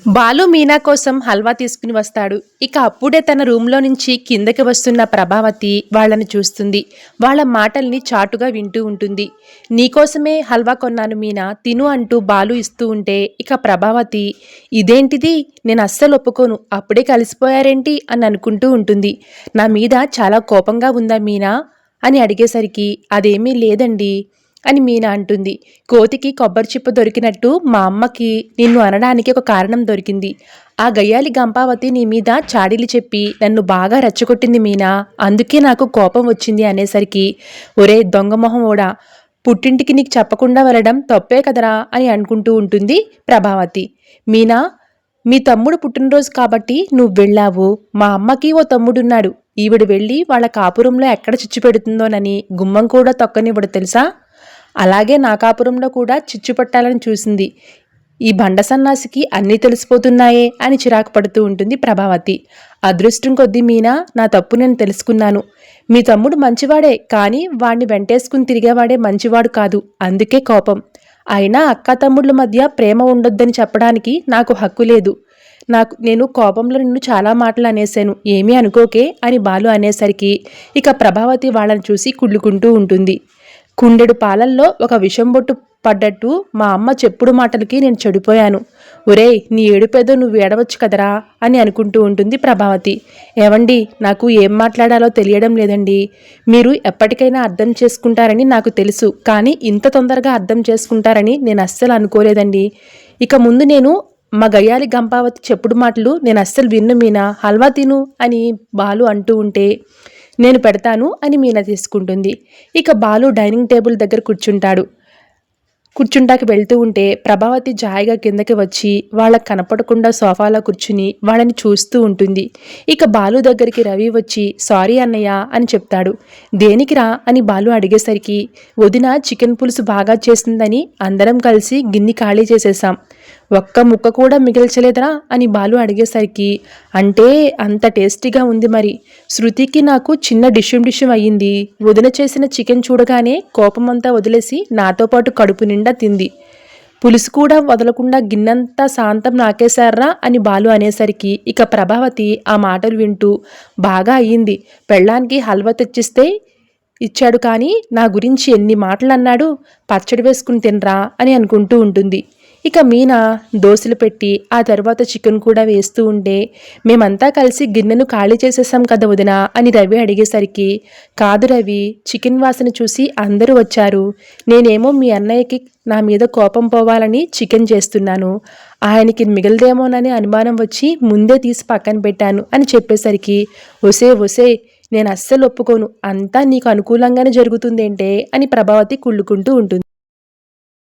బాలు మీనా కోసం హల్వా తీసుకుని వస్తాడు. ఇక అప్పుడే తన రూంలో నుంచి కిందకి వస్తున్న ప్రభావతి వాళ్ళని చూస్తుంది. వాళ్ళ మాటల్ని చాటుగా వింటూ ఉంటుంది. నీకోసమే హల్వా కొన్నాను మీనా, తిను అంటూ బాలు ఇస్తూ ఉంటే ఇక ప్రభావతి ఇదేంటిది, నేను అస్సలు ఒప్పుకోను, అప్పుడే కలిసిపోయారేంటి అని అనుకుంటూ ఉంటుంది. నా మీద చాలా కోపంగా ఉందా మీనా అని అడిగేసరికి అదేమీ లేదండి అని మీనా అంటుంది. కోతికి కొబ్బరి చిప్ప దొరికినట్టు మా అమ్మకి నిన్ను అనడానికి ఒక కారణం దొరికింది. ఆ గయ్యాలి గంపావతి నీ మీద చాడీలు చెప్పి నన్ను బాగా రెచ్చగొట్టింది మీనా, అందుకే నాకు కోపం వచ్చింది అనేసరికి ఒరే దొంగమొహం ఓడా, పుట్టింటికి నీకు చెప్పకుండా వెళ్ళడం తప్పే కదరా అని అనుకుంటూ ఉంటుంది ప్రభావతి. మీనా, మీ తమ్ముడు పుట్టినరోజు కాబట్టి నువ్వు వెళ్ళావు. మా అమ్మకి ఓ తమ్ముడున్నాడు. ఈవిడ వెళ్ళి వాళ్ళ కాపురంలో ఎక్కడ చిచ్చు పెడుతుందోనని గుమ్మం కూడా తొక్కనివ్వడు తెలుసా. అలాగే నా కాపురంలో కూడా చిచ్చు పట్టాలని చూసింది. ఈ బండ సన్నాసికి అన్నీ తెలిసిపోతున్నాయే అని చిరాకు పడుతూ ఉంటుంది ప్రభావతి. అదృష్టం కొద్దీ మీనా, నా తప్పు నేను తెలుసుకున్నాను. మీ తమ్ముడు మంచివాడే, కానీ వాణ్ణి వెంటేసుకుని తిరిగేవాడే మంచివాడు కాదు, అందుకే కోపం. అయినా అక్క తమ్ముళ్ళ మధ్య ప్రేమ ఉండొద్దని చెప్పడానికి నాకు హక్కు లేదు. నేను కోపంలో నిన్ను చాలా మాటలు అనేశాను, ఏమీ అనుకోకే అని బాలు అనేసరికి ఇక ప్రభావతి వాళ్ళని చూసి కుళ్ళుకుంటూ ఉంటుంది. కుండెడు పాలల్లో ఒక విషం బొట్టు పడ్డట్టు మా అమ్మ చెప్పుడు మాటలకి నేను చెడిపోయాను. ఒరేయ్, నీ ఏడుపేదో నువ్వు ఏడవచ్చు కదరా అని అనుకుంటూ ఉంటుంది ప్రభావతి. ఏవండి, నాకు ఏం మాట్లాడాలో తెలియడం లేదండి. మీరు ఎప్పటికైనా అర్థం చేసుకుంటారని నాకు తెలుసు, కానీ ఇంత తొందరగా అర్థం చేసుకుంటారని నేను అస్సలు అనుకోలేదండి. ఇక ముందు నేను మా గయ్యాలి గంపావతి చెప్పుడు మాటలు నేను అస్సలు విన్ను మీనా, హల్వా తిను అని బాలు అంటూ ఉంటే నేను పెడతాను అని మీనా తీసుకుంటుంది. ఇక బాలు డైనింగ్ టేబుల్ దగ్గర కూర్చుంటాకి వెళ్తూ ఉంటే ప్రభావతి జాయిగా కిందకి వచ్చి వాళ్ళకి కనపడకుండా సోఫాలో కూర్చుని వాళ్ళని చూస్తూ ఉంటుంది. ఇక బాలు దగ్గరికి రవి వచ్చి సారీ అన్నయ్య అని చెప్తాడు. దేనికిరా అని బాలు అడిగేసరికి వదిన చికెన్ పులుసు బాగా చేసిందని అందరం కలిసి గిన్నె ఖాళీ చేసేసాం, ఒక్క ముక్క కూడా మిగిల్చలేదరా అని బాలు అడిగేసరికి అంటే అంత టేస్టీగా ఉంది మరి. శృతికి నాకు చిన్న డిష్యం అయ్యింది. వదిన చేసిన చికెన్ చూడగానే కోపమంతా వదిలేసి నాతో పాటు కడుపు నిండా తింది. పులుసు కూడా వదలకుండా గిన్నెంతా శాంతం నాకేశారా అని బాలు అనేసరికి ఇక ప్రభావతి ఆ మాటలు వింటూ బాగా అయ్యింది, పెళ్ళానికి హల్వా తెచ్చిస్తే ఇచ్చాడు, కానీ నా గురించి ఎన్ని మాటలు అన్నాడు, పచ్చడి వేసుకుని తినరా అని అనుకుంటూ ఉంటుంది. ఇక మీనా దోశలు పెట్టి ఆ తర్వాత చికెన్ కూడా వేస్తూ ఉంటే మేమంతా కలిసి గిన్నెను ఖాళీ చేసేసాం కదా వదిన అని రవి అడిగేసరికి కాదు రవి, చికెన్ వాసన చూసి అందరూ వచ్చారు, నేనేమో మీ అన్నయ్యకి నా మీద కోపం పోవాలని చికెన్ చేస్తున్నాను, ఆయనకి మిగలదేమోనని అనుమానం వచ్చి ముందే తీసి పక్కన పెట్టాను అని చెప్పేసరికి ఒసే నేను అస్సలు ఒప్పుకోను, అంతా నీకు అనుకూలంగానే జరుగుతుందేంటే అని ప్రభావతి కుళ్ళుకుంటూ ఉంటుంది.